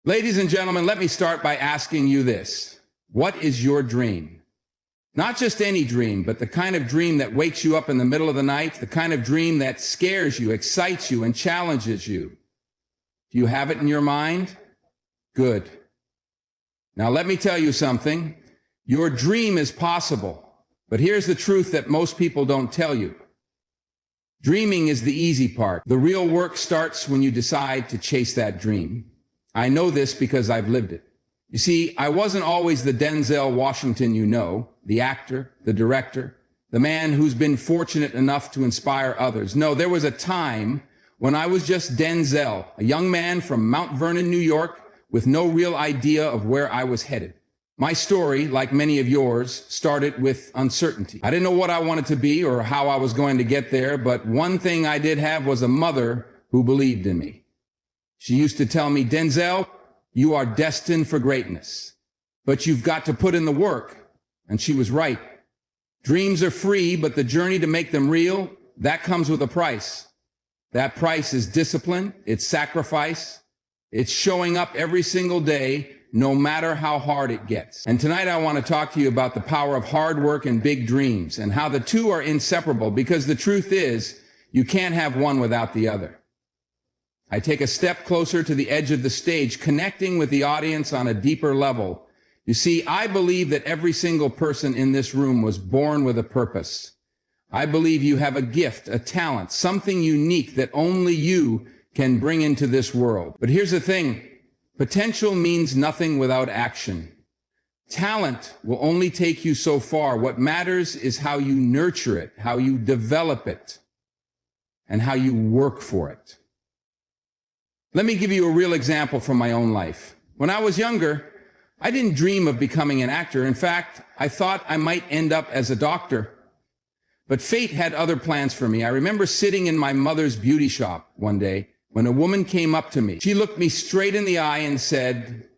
Ladies and gentlemen, let me start by asking you this. What is your dream? Not just any dream, but the kind of dream that wakes you up in the middle of the night, the kind of dream that scares you, excites you, and challenges you. Do you have it in your mind? Good. Now let me tell you something. Your dream is possible, but here's the truth that most people don't tell you. Dreaming is the easy part. The real work starts when you decide to chase that dream. I know this because I've lived it. You see, I wasn't always the Denzel Washington you know, the actor, the director, the man who's been fortunate enough to inspire others. No, there was a time when I was just Denzel, a young man from Mount Vernon, New York, with no real idea of where I was headed. My story, like many of yours, started with uncertainty. I didn't know what I wanted to be or how I was going to get there, but one thing I did have was a mother who believed in me. She used to tell me, Denzel, you are destined for greatness, but you've got to put in the work. And she was right. Dreams are free, but the journey to make them real, that comes with a price. That price is discipline, it's sacrifice, it's showing up every single day, no matter how hard it gets. And tonight I want to talk to you about the power of hard work and big dreams and how the two are inseparable, because the truth is, you can't have one without the other. I take a step closer to the edge of the stage, connecting with the audience on a deeper level. You see, I believe that every single person in this room was born with a purpose. I believe you have a gift, a talent, something unique that only you can bring into this world. But here's the thing. Potential means nothing without action. Talent will only take you so far. What matters is how you nurture it, how you develop it, and how you work for it. Let me give you a real example from my own life. When I was younger, I didn't dream of becoming an actor. In fact, I thought I might end up as a doctor. But fate had other plans for me. I remember sitting in my mother's beauty shop one day when a woman came up to me. She looked me straight in the eye and said,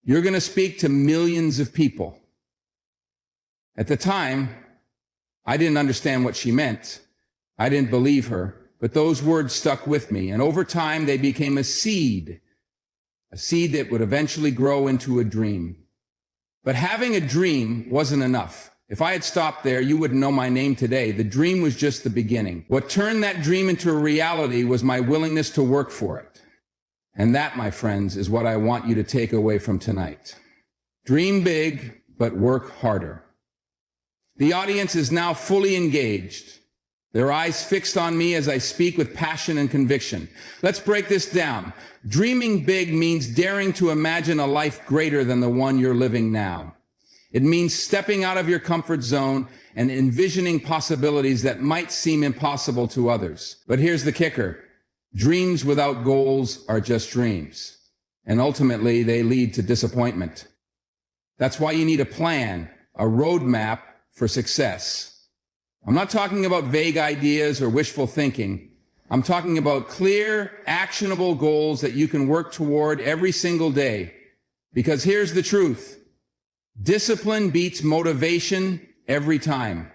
"You're going to speak to millions of people." At the time, I didn't understand what she meant. I didn't believe her. But those words stuck with me, and over time they became a seed that would eventually grow into a dream. But having a dream wasn't enough. If I had stopped there, you wouldn't know my name today. The dream was just the beginning. What turned that dream into a reality was my willingness to work for it. And that, my friends, is what I want you to take away from tonight. Dream big, but work harder. The audience is now fully engaged. Their eyes fixed on me as I speak with passion and conviction. Let's break this down. Dreaming big means daring to imagine a life greater than the one you're living now. It means stepping out of your comfort zone and envisioning possibilities that might seem impossible to others. But here's the kicker. Dreams without goals are just dreams. And ultimately, they lead to disappointment. That's why you need a plan, a roadmap for success. I'm not talking about vague ideas or wishful thinking. I'm talking about clear, actionable goals that you can work toward every single day. Because here's the truth. Discipline beats motivation every time.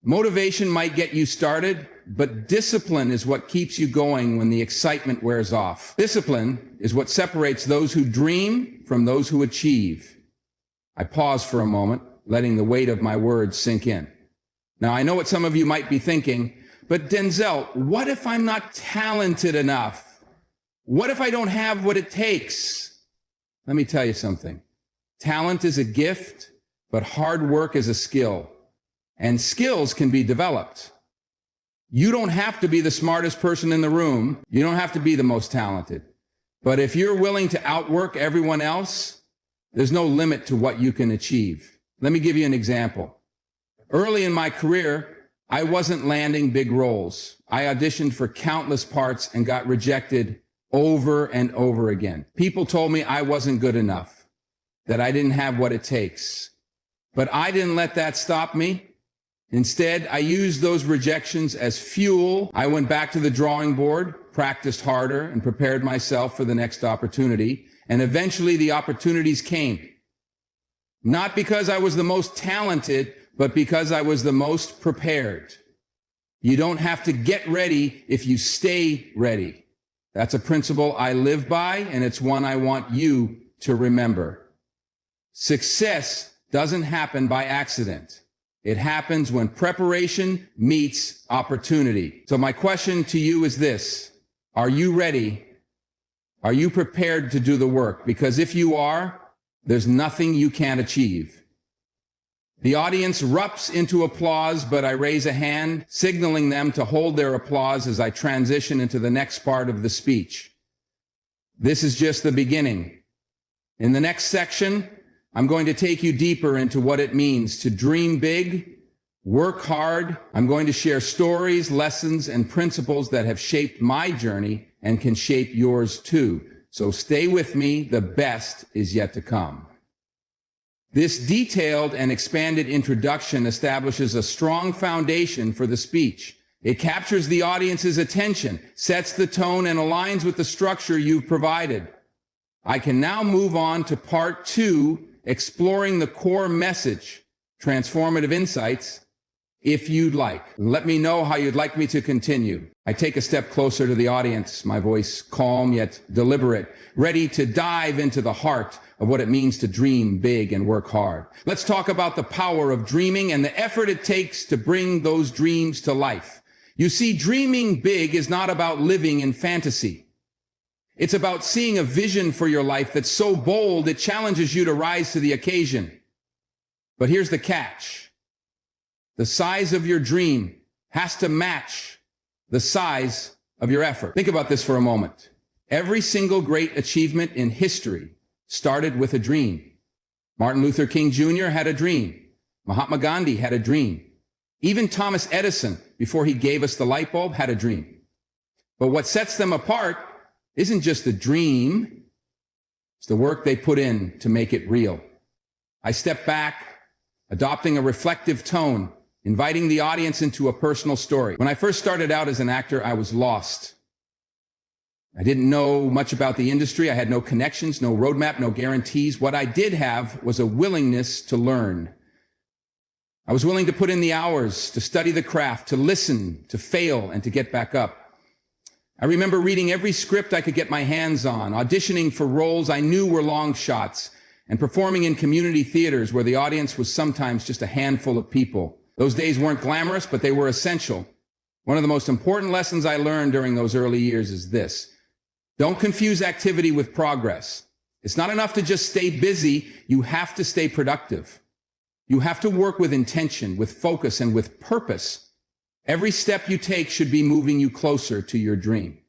Motivation might get you started, but discipline is what keeps you going when the excitement wears off. Discipline is what separates those who dream from those who achieve. I pause for a moment, letting the weight of my words sink in. Now, I know what some of you might be thinking, but Denzel, what if I'm not talented enough? What if I don't have what it takes? Let me tell you something. Talent is a gift, but hard work is a skill. And skills can be developed. You don't have to be the smartest person in the room. You don't have to be the most talented. But if you're willing to outwork everyone else, there's no limit to what you can achieve. Let me give you an example. Early in my career, I wasn't landing big roles. I auditioned for countless parts and got rejected over and over again. People told me I wasn't good enough, that I didn't have what it takes. But I didn't let that stop me. Instead, I used those rejections as fuel. I went back to the drawing board, practiced harder, and prepared myself for the next opportunity. And eventually the opportunities came. Not because I was the most talented, but because I was the most prepared. You don't have to get ready if you stay ready. That's a principle I live by, and it's one I want you to remember. Success doesn't happen by accident. It happens when preparation meets opportunity. So my question to you is this: are you ready? Are you prepared to do the work? Because if you are, there's nothing you can't achieve. The audience erupts into applause, but I raise a hand, signaling them to hold their applause as I transition into the next part of the speech. This is just the beginning. In the next section, I'm going to take you deeper into what it means to dream big, work hard. I'm going to share stories, lessons, and principles that have shaped my journey and can shape yours too. So stay with me. The best is yet to come. This detailed and expanded introduction establishes a strong foundation for the speech. It captures the audience's attention, sets the tone, and aligns with the structure you've provided. I can now move on to part 2, exploring the core message, transformative insights, if you'd like. Let me know how you'd like me to continue. I take a step closer to the audience, my voice calm yet deliberate, ready to dive into the heart of what it means to dream big and work hard. Let's talk about the power of dreaming and the effort it takes to bring those dreams to life. You see, dreaming big is not about living in fantasy. It's about seeing a vision for your life that's so bold it challenges you to rise to the occasion. But here's the catch. The size of your dream has to match the size of your effort. Think about this for a moment. Every single great achievement in history started with a dream. Martin Luther King Jr. had a dream. Mahatma Gandhi had a dream. Even Thomas Edison, before he gave us the light bulb, had a dream. But what sets them apart isn't just the dream, it's the work they put in to make it real. I step back, adopting a reflective tone, inviting the audience into a personal story. When I first started out as an actor, I was lost. I didn't know much about the industry. I had no connections, no roadmap, no guarantees. What I did have was a willingness to learn. I was willing to put in the hours, to study the craft, to listen, to fail, and to get back up. I remember reading every script I could get my hands on, auditioning for roles I knew were long shots, and performing in community theaters where the audience was sometimes just a handful of people. Those days weren't glamorous, but they were essential. One of the most important lessons I learned during those early years is this: don't confuse activity with progress. It's not enough to just stay busy. You have to stay productive. You have to work with intention, with focus, and with purpose. Every step you take should be moving you closer to your dream.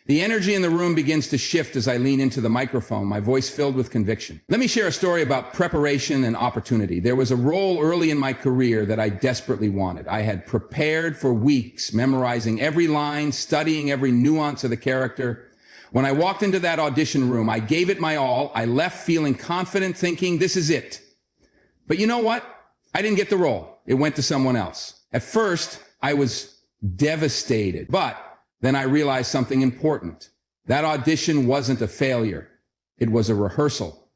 The energy in the room begins to shift as I lean into the microphone, my voice filled with conviction. Let me share a story about preparation and opportunity. There was a role early in my career that I desperately wanted. I had prepared for weeks, memorizing every line, studying every nuance of the character. When I walked into that audition room, I gave it my all. I left feeling confident, thinking, this is it. But you know what? I didn't get the role. It went to someone else. At first, I was devastated, but then I realized something important. That audition wasn't a failure. It was a rehearsal.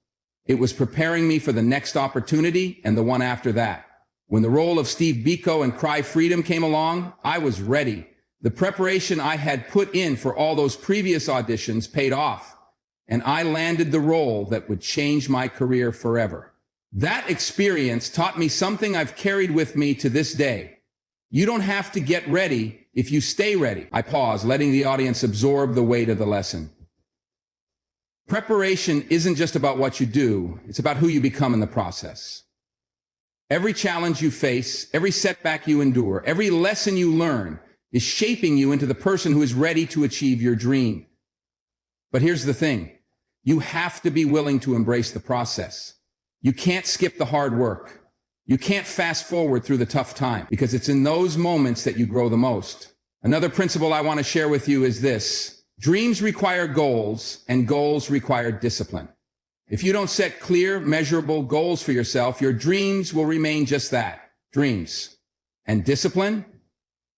It was preparing me for the next opportunity and the one after that. When the role of Steve Biko in Cry Freedom came along, I was ready. The preparation I had put in for all those previous auditions paid off, and I landed the role that would change my career forever. That experience taught me something I've carried with me to this day. You don't have to get ready if you stay ready. I pause, letting the audience absorb the weight of the lesson. Preparation isn't just about what you do, it's about who you become in the process. Every challenge you face, every setback you endure, every lesson you learn is shaping you into the person who is ready to achieve your dream. But here's the thing. You have to be willing to embrace the process. You can't skip the hard work. You can't fast forward through the tough time, because it's in those moments that you grow the most. Another principle I want to share with you is this. Dreams require goals, and goals require discipline. If you don't set clear, measurable goals for yourself, your dreams will remain just that, dreams. And discipline?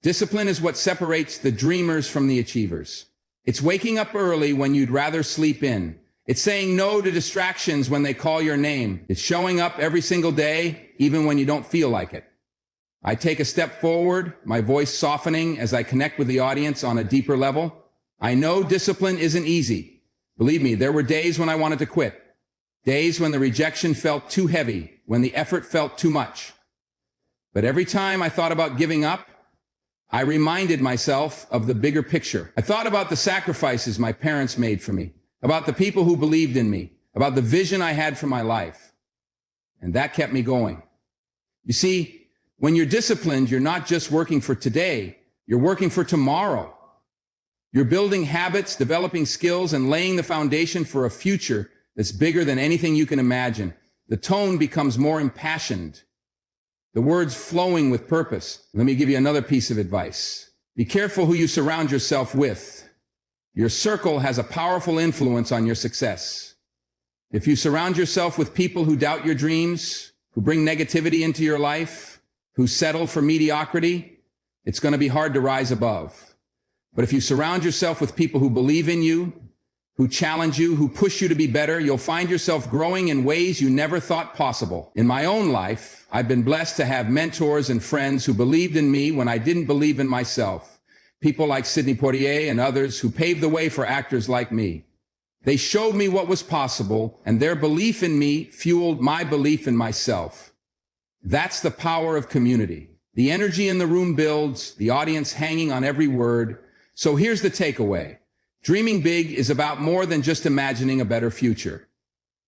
Discipline is what separates the dreamers from the achievers. It's waking up early when you'd rather sleep in. It's saying no to distractions when they call your name. It's showing up every single day, even when you don't feel like it. I take a step forward, my voice softening as I connect with the audience on a deeper level. I know discipline isn't easy. Believe me, there were days when I wanted to quit. Days when the rejection felt too heavy, when the effort felt too much. But every time I thought about giving up, I reminded myself of the bigger picture. I thought about the sacrifices my parents made for me, about the people who believed in me, about the vision I had for my life. And that kept me going. You see, when you're disciplined, you're not just working for today, you're working for tomorrow. You're building habits, developing skills, and laying the foundation for a future that's bigger than anything you can imagine. The tone becomes more impassioned, the words flowing with purpose. Let me give you another piece of advice. Be careful who you surround yourself with. Your circle has a powerful influence on your success. If you surround yourself with people who doubt your dreams, who bring negativity into your life, who settle for mediocrity, it's going to be hard to rise above. But if you surround yourself with people who believe in you, who challenge you, who push you to be better, you'll find yourself growing in ways you never thought possible. In my own life, I've been blessed to have mentors and friends who believed in me when I didn't believe in myself. People like Sidney Poitier and others who paved the way for actors like me. They showed me what was possible, and their belief in me fueled my belief in myself. That's the power of community. The energy in the room builds, the audience hanging on every word. So here's the takeaway. Dreaming big is about more than just imagining a better future.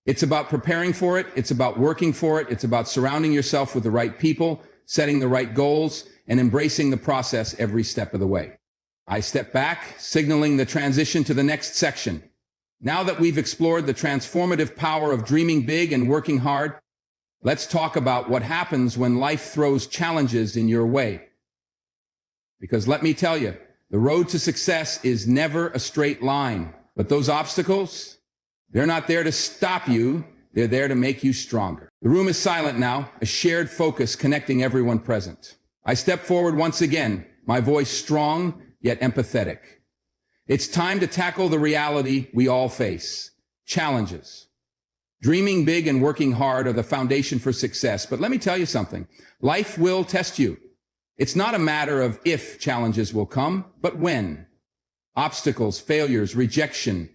It's about preparing for it. It's about working for it. It's about surrounding yourself with the right people, setting the right goals, and embracing the process every step of the way. I step back, signaling the transition to the next section. Now that we've explored the transformative power of dreaming big and working hard, let's talk about what happens when life throws challenges in your way. Because let me tell you, the road to success is never a straight line, but those obstacles, they're not there to stop you, they're there to make you stronger. The room is silent now, a shared focus connecting everyone present. I step forward once again, my voice strong yet empathetic. It's time to tackle the reality we all face, challenges. Dreaming big and working hard are the foundation for success, but let me tell you something, life will test you. It's not a matter of if challenges will come, but when. Obstacles, failures, rejection.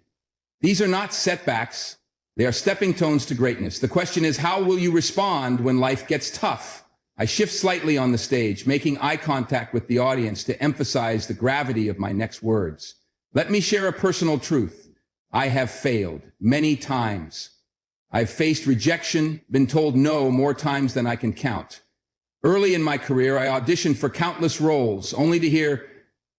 These are not setbacks. They are stepping stones to greatness. The question is, how will you respond when life gets tough? I shift slightly on the stage, making eye contact with the audience to emphasize the gravity of my next words. Let me share a personal truth. I have failed many times. I've faced rejection, been told no more times than I can count. Early in my career, I auditioned for countless roles, only to hear,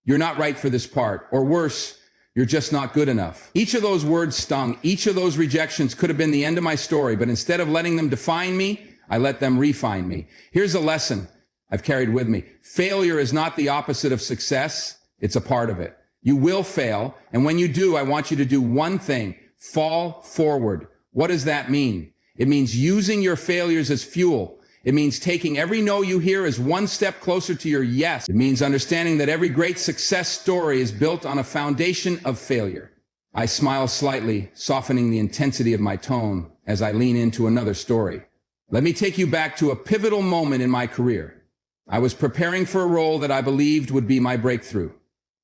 "You're not right for this part," or worse, "You're just not good enough." Each of those words stung. Each of those rejections could have been the end of my story, but instead of letting them define me, I let them refine me. Here's a lesson I've carried with me. Failure is not the opposite of success. It's a part of it. You will fail, and when you do, I want you to do one thing: fall forward. What does that mean? It means using your failures as fuel. It means taking every no you hear as one step closer to your yes. It means understanding that every great success story is built on a foundation of failure. I smile slightly, softening the intensity of my tone as I lean into another story. Let me take you back to a pivotal moment in my career. I was preparing for a role that I believed would be my breakthrough.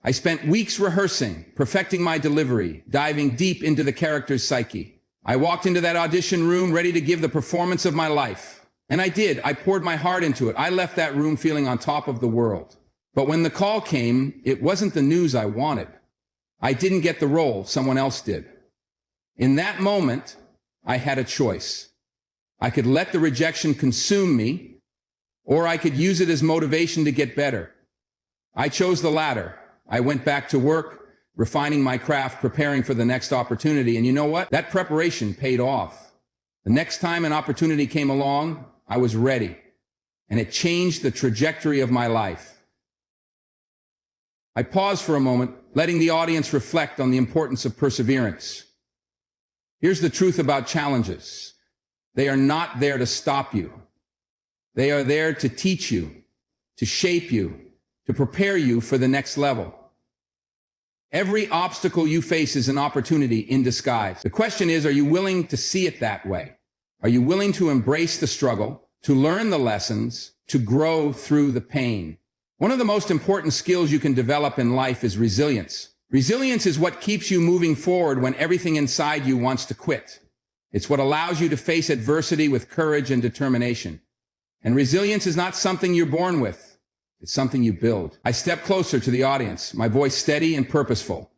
I spent weeks rehearsing, perfecting my delivery, diving deep into the character's psyche. I walked into that audition room ready to give the performance of my life. And I did. I poured my heart into it. I left that room feeling on top of the world. But when the call came, it wasn't the news I wanted. I didn't get the role. Someone else did. In that moment, I had a choice. I could let the rejection consume me, or I could use it as motivation to get better. I chose the latter. I went back to work, refining my craft, preparing for the next opportunity. And you know what? That preparation paid off. The next time an opportunity came along, I was ready, and it changed the trajectory of my life. I paused for a moment, letting the audience reflect on the importance of perseverance. Here's the truth about challenges. They are not there to stop you. They are there to teach you, to shape you, to prepare you for the next level. Every obstacle you face is an opportunity in disguise. The question is, are you willing to see it that way? Are you willing to embrace the struggle, to learn the lessons, to grow through the pain? One of the most important skills you can develop in life is resilience. Resilience is what keeps you moving forward when everything inside you wants to quit. It's what allows you to face adversity with courage and determination. And resilience is not something you're born with. It's something you build. I step closer to the audience, my voice steady and purposeful.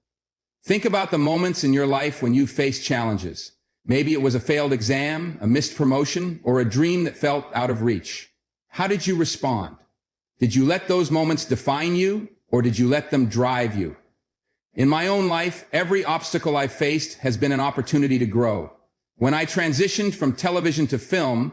Think about the moments in your life when you faced challenges. Maybe it was a failed exam, a missed promotion, or a dream that felt out of reach. How did you respond? Did you let those moments define you, or did you let them drive you? In my own life, every obstacle I've faced has been an opportunity to grow. When I transitioned from television to film,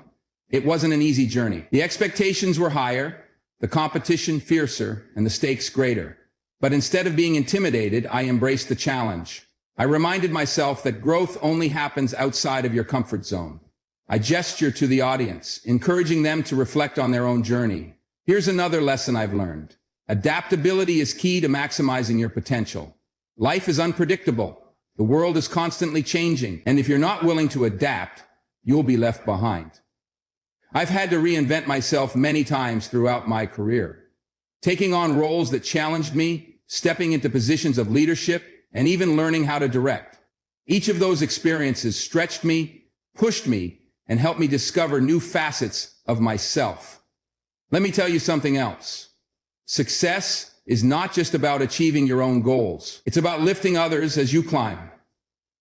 it wasn't an easy journey. The expectations were higher, the competition fiercer, and the stakes greater. But instead of being intimidated, I embraced the challenge. I reminded myself that growth only happens outside of your comfort zone. I gestured to the audience, encouraging them to reflect on their own journey. Here's another lesson I've learned. Adaptability is key to maximizing your potential. Life is unpredictable. The world is constantly changing, and if you're not willing to adapt, you'll be left behind. I've had to reinvent myself many times throughout my career, taking on roles that challenged me, stepping into positions of leadership, and even learning how to direct. Each of those experiences stretched me, pushed me, and helped me discover new facets of myself. Let me tell you something else. Success is not just about achieving your own goals. It's about lifting others as you climb.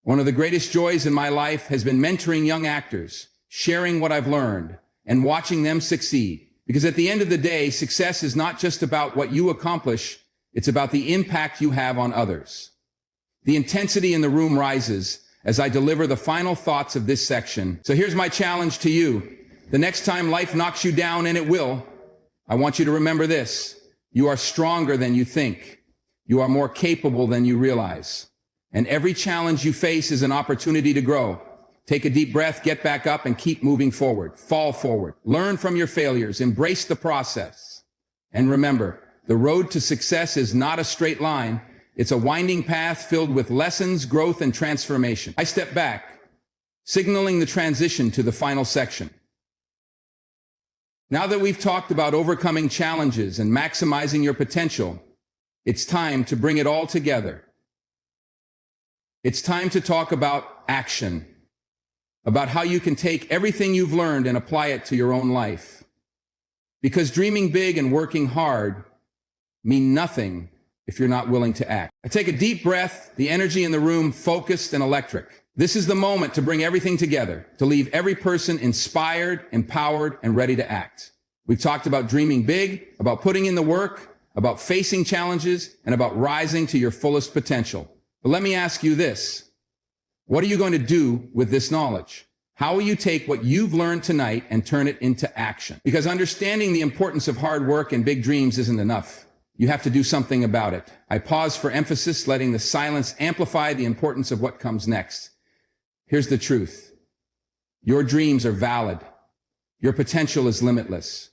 One of the greatest joys in my life has been mentoring young actors, sharing what I've learned, and watching them succeed. Because at the end of the day, success is not just about what you accomplish, it's about the impact you have on others. The intensity in the room rises as I deliver the final thoughts of this section. So here's my challenge to you. The next time life knocks you down, and it will, I want you to remember this. You are stronger than you think. You are more capable than you realize. And every challenge you face is an opportunity to grow. Take a deep breath, get back up, and keep moving forward. Fall forward. Learn from your failures. Embrace the process. And remember, the road to success is not a straight line. It's a winding path filled with lessons, growth, and transformation. I step back, signaling the transition to the final section. Now that we've talked about overcoming challenges and maximizing your potential, it's time to bring it all together. It's time to talk about action, about how you can take everything you've learned and apply it to your own life. Because dreaming big and working hard mean nothing if you're not willing to act. I take a deep breath, the energy in the room focused and electric. This is the moment to bring everything together, to leave every person inspired, empowered, and ready to act. We've talked about dreaming big, about putting in the work, about facing challenges, and about rising to your fullest potential. But let me ask you this. What are you going to do with this knowledge? How will you take what you've learned tonight and turn it into action? Because understanding the importance of hard work and big dreams isn't enough. You have to do something about it. I pause for emphasis, letting the silence amplify the importance of what comes next. Here's the truth. Your dreams are valid. Your potential is limitless.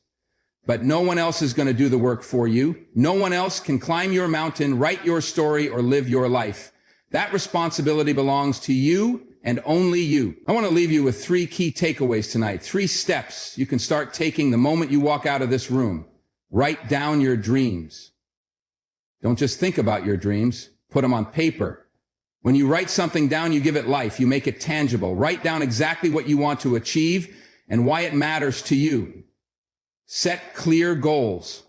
But no one else is going to do the work for you. No one else can climb your mountain, write your story, or live your life. That responsibility belongs to you and only you. I want to leave you with 3 key takeaways tonight. 3 steps you can start taking the moment you walk out of this room. Write down your dreams. Don't just think about your dreams. Put them on paper. When you write something down, you give it life. You make it tangible. Write down exactly what you want to achieve and why it matters to you. Set clear goals.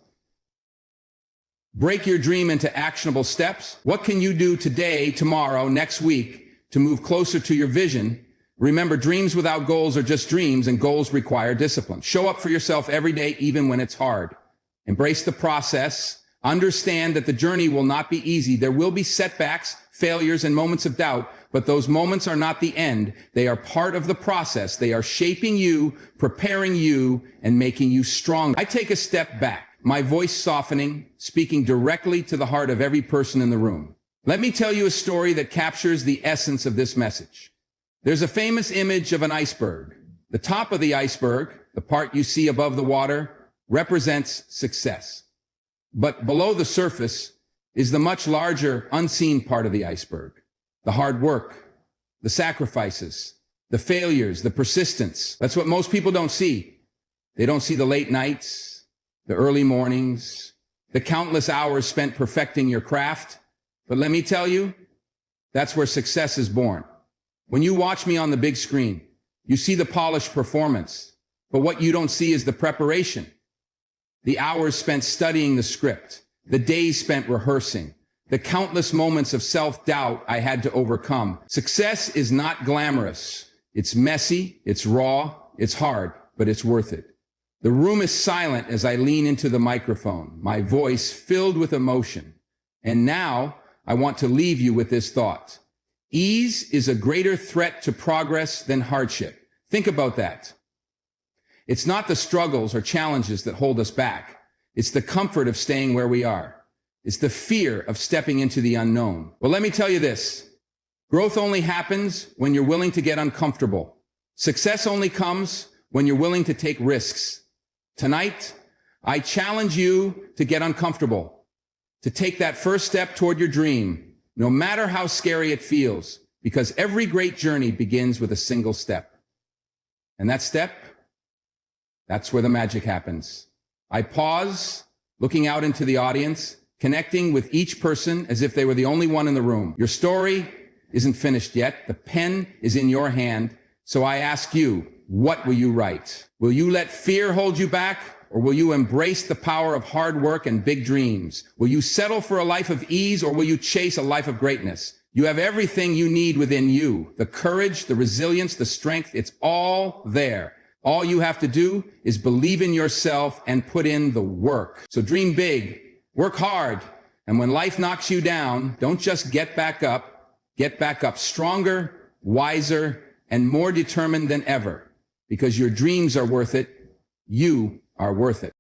Break your dream into actionable steps. What can you do today, tomorrow, next week to move closer to your vision? Remember, dreams without goals are just dreams, and goals require discipline. Show up for yourself every day, even when it's hard. Embrace the process. Understand that the journey will not be easy. There will be setbacks, failures, and moments of doubt, but those moments are not the end. They are part of the process. They are shaping you, preparing you, and making you stronger. I take a step back, my voice softening, speaking directly to the heart of every person in the room. Let me tell you a story that captures the essence of this message. There's a famous image of an iceberg. The top of the iceberg, the part you see above the water, represents success. But below the surface is the much larger, unseen part of the iceberg. The hard work, the sacrifices, the failures, the persistence. That's what most people don't see. They don't see the late nights, the early mornings, the countless hours spent perfecting your craft. But let me tell you, that's where success is born. When you watch me on the big screen, you see the polished performance, but what you don't see is the preparation. The hours spent studying the script, the days spent rehearsing, the countless moments of self-doubt I had to overcome. Success is not glamorous. It's messy, it's raw, it's hard, but it's worth it. The room is silent as I lean into the microphone, my voice filled with emotion. And now I want to leave you with this thought. Ease is a greater threat to progress than hardship. Think about that. It's not the struggles or challenges that hold us back. It's the comfort of staying where we are. It's the fear of stepping into the unknown. Well, let me tell you this. Growth only happens when you're willing to get uncomfortable. Success only comes when you're willing to take risks. Tonight, I challenge you to get uncomfortable, to take that first step toward your dream, no matter how scary it feels, because every great journey begins with a single step. And that step, that's where the magic happens. I pause, looking out into the audience, connecting with each person as if they were the only one in the room. Your story isn't finished yet. The pen is in your hand. So I ask you, what will you write? Will you let fear hold you back, or will you embrace the power of hard work and big dreams? Will you settle for a life of ease, or will you chase a life of greatness? You have everything you need within you. The courage, the resilience, the strength, it's all there. All you have to do is believe in yourself and put in the work. So dream big, work hard, and when life knocks you down, don't just get back up stronger, wiser, and more determined than ever, because your dreams are worth it. You are worth it.